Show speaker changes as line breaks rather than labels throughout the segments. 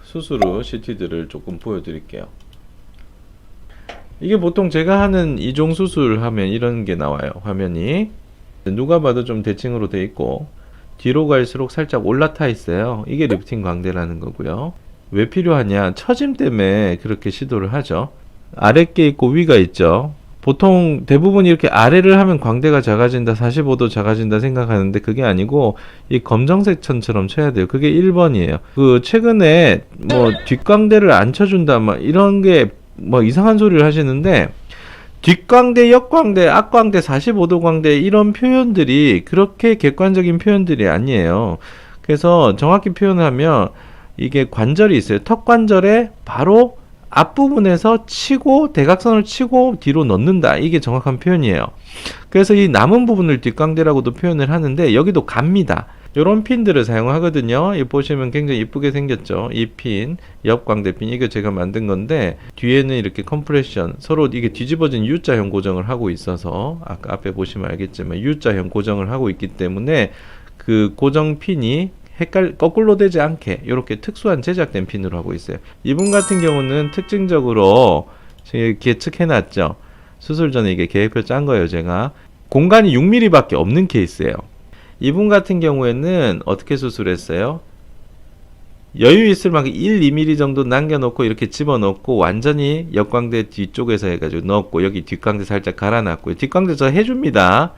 수술 후 CT들을 조금 보여드릴게요. 이게 보통 제가 하는 이종 수술 하면 이런 게 나와요. 화면이 누가 봐도 좀 대칭으로 돼 있고 뒤로 갈수록 살짝 올라타 있어요. 이게 리프팅 광대라는 거고요. 왜 필요하냐? 처짐 때문에 그렇게 시도를 하죠. 아랫게 있고 위가 있죠. 보통 대부분 이렇게 아래를 하면 광대가 작아진다, 45도 작아진다 생각하는데 그게 아니고 이 검정색 천처럼 쳐야 돼요. 그게 1번이에요. 그 최근에 뭐 뒷광대를 안 쳐준다 막 이런 게 뭐 이상한 소리를 하시는데 뒷광대, 역광대, 앞광대, 45도 광대 이런 표현들이 그렇게 객관적인 표현들이 아니에요. 그래서 정확히 표현하면 이게 관절이 있어요. 턱관절에 바로 앞부분에서 치고 대각선을 치고 뒤로 넣는다. 이게 정확한 표현이에요. 그래서 이 남은 부분을 뒷광대라고도 표현을 하는데 여기도 갑니다. 요런 핀들을 사용하거든요. 이 보시면 굉장히 이쁘게 생겼죠. 이 핀, 옆광대핀, 이거 제가 만든 건데 뒤에는 이렇게 컴프레션, 서로 이게 뒤집어진 U자형 고정을 하고 있어서 아까 앞에 보시면 알겠지만 U자형 고정을 하고 있기 때문에 그 고정 핀이 거꾸로 되지 않게 이렇게 특수한 제작된 핀으로 하고 있어요. 이분 같은 경우는 특징적으로 계측해 놨죠. 수술 전에 이게 계획표 짠 거예요. 제가 공간이 6mm 밖에 없는 케이스예요. 이분 같은 경우에는 어떻게 수술했어요? 여유 있을 만큼 1, 2mm 정도 남겨놓고 이렇게 집어넣고 완전히 역광대 뒤쪽에서 해가지고 넣었고 여기 뒷광대 살짝 갈아놨고요. 뒷광대 저 해줍니다.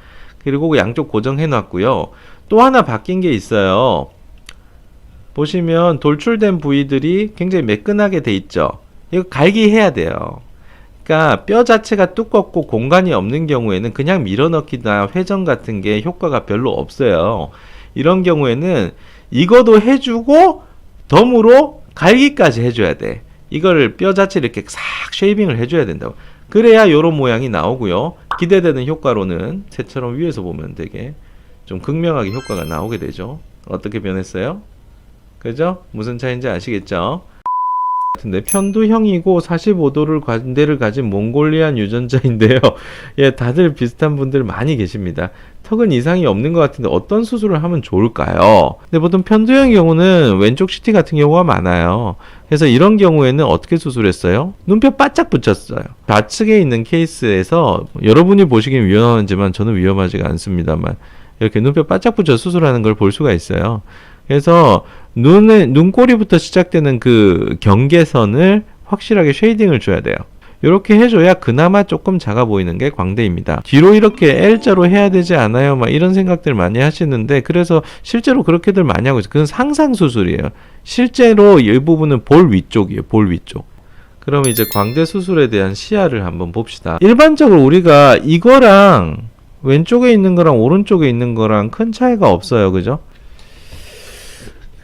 그리고 양쪽 고정해 놨고요. 또 하나 바뀐 게 있어요. 보시면 돌출된 부위들이 굉장히 매끈하게 돼 있죠. 이거 갈기해야 돼요. 그러니까 뼈 자체가 두껍고 공간이 없는 경우에는 그냥 밀어넣기나 회전 같은 게 효과가 별로 없어요. 이런 경우에는 이거도 해주고 덤으로 갈기까지 해줘야 돼. 이거를 뼈 자체를 이렇게 싹 쉐이빙을 해줘야 된다고. 그래야 요런 모양이 나오고요. 기대되는 효과로는 새처럼 위에서 보면 되게 좀 극명하게 효과가 나오게 되죠. 어떻게 변했어요? 그죠? 무슨 차이인지 아시겠죠? 같은데 편두형이고 45도를 관대를 가진 몽골리안 유전자인데요. 예, 다들 비슷한 분들 많이 계십니다. 턱은 이상이 없는 것 같은데 어떤 수술을 하면 좋을까요? 근데 보통 편두형 경우는 왼쪽 CT 같은 경우가 많아요. 그래서 이런 경우에는 어떻게 수술했어요? 눈뼈 바짝 붙였어요. 좌측에 있는 케이스에서 여러분이 보시기엔 위험하지만 저는 위험하지가 않습니다만 이렇게 눈뼈 바짝 붙여 수술하는 걸 볼 수가 있어요. 그래서 눈꼬리부터 시작되는 그 경계선을 확실하게 쉐이딩을 줘야 돼요. 이렇게 해줘야 그나마 조금 작아 보이는 게 광대입니다. 뒤로 이렇게 L자로 해야 되지 않아요? 막 이런 생각들 많이 하시는데 그래서 실제로 그렇게들 많이 하고 있어요. 그건 상상 수술이에요. 실제로 이 부분은 볼 위쪽이에요. 볼 위쪽. 그럼 이제 광대 수술에 대한 시야를 한번 봅시다. 일반적으로 우리가 이거랑 왼쪽에 있는 거랑 오른쪽에 있는 거랑 큰 차이가 없어요. 그죠?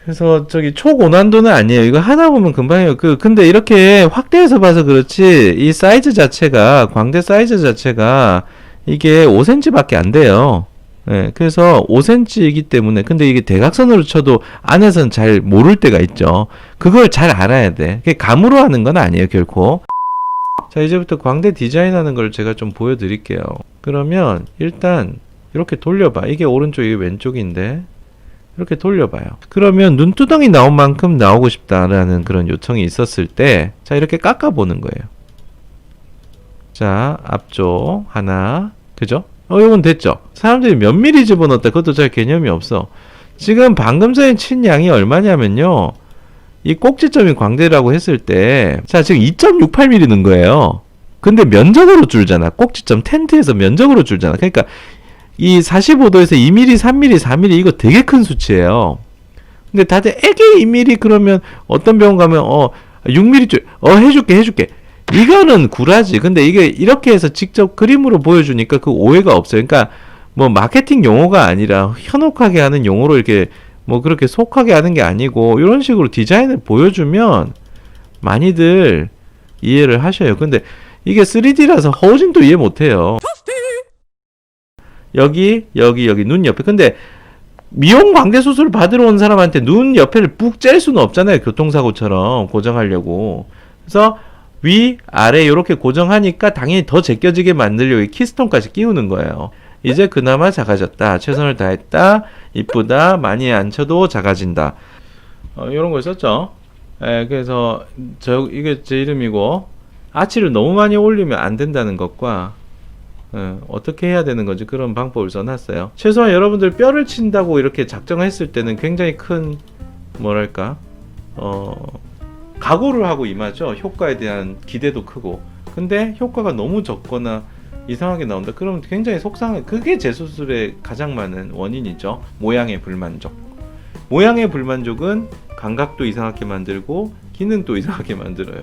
그래서 저기 초고난도는 아니에요. 이거 하나 보면 금방 해요. 근데 이렇게 확대해서 봐서 그렇지 이 사이즈 자체가 광대 사이즈 자체가 이게 5cm 밖에 안 돼요. 예, 그래서 5cm이기 때문에 근데 이게 대각선으로 쳐도 안에서는 잘 모를 때가 있죠. 그걸 잘 알아야 돼. 그게 감으로 하는 건 아니에요, 결코. 자, 이제부터 광대 디자인하는 걸 제가 좀 보여드릴게요. 그러면 일단 이렇게 돌려봐. 이게 오른쪽, 이게 왼쪽인데 이렇게 돌려봐요. 그러면 눈두덩이 나온 만큼 나오고 싶다라는 그런 요청이 있었을 때, 자, 이렇게 깎아보는 거예요. 자, 앞쪽 하나, 그죠? 이건 됐죠? 사람들이 몇 미리 집어넣었다. 그것도 잘 개념이 없어. 지금 방금 전에 친 양이 얼마냐면요. 이 꼭지점이 광대라고 했을 때, 자, 지금 2.68mm 넣은 거예요. 근데 면적으로 줄잖아. 꼭지점 텐트에서 면적으로 줄잖아. 그러니까 이 45도에서 2mm, 3mm, 4mm 이거 되게 큰 수치예요. 근데 다들 애게 2mm 그러면 어떤 병원 가면 6mm 줄 해줄게. 이거는 구라지. 근데 이게 이렇게 해서 직접 그림으로 보여주니까 그 오해가 없어요. 그러니까 뭐 마케팅 용어가 아니라 현혹하게 하는 용어로 이렇게 뭐 그렇게 속하게 하는 게 아니고 이런 식으로 디자인을 보여주면 많이들 이해를 하셔요. 근데 이게 3D라서 허우진도 이해 못해요. 여기 눈 옆에. 근데 미용 광대 수술을 받으러 온 사람한테 눈 옆에를 푹 짤 수는 없잖아요. 교통사고처럼 고정하려고. 그래서 위, 아래 이렇게 고정하니까 당연히 더 제껴지게 만들려고 키스톤까지 끼우는 거예요. 이제 그나마 작아졌다. 최선을 다했다. 이쁘다. 많이 안 쳐도 작아진다. 이런 거 있었죠. 그래서 이게 제 이름이고 아치를 너무 많이 올리면 안 된다는 것과 어떻게 해야 되는 건지 그런 방법을 써놨어요. 최소한 여러분들 뼈를 친다고 이렇게 작정했을 때는 굉장히 큰 뭐랄까 각오를 하고 임하죠. 효과에 대한 기대도 크고. 근데 효과가 너무 적거나 이상하게 나온다. 그러면 굉장히 속상해. 그게 재수술의 가장 많은 원인이죠. 모양의 불만족. 모양의 불만족은 감각도 이상하게 만들고 기능도 이상하게 만들어요.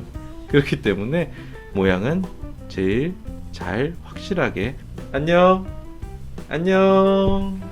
그렇기 때문에 모양은 제일 잘 확실하게. 안녕. 안녕.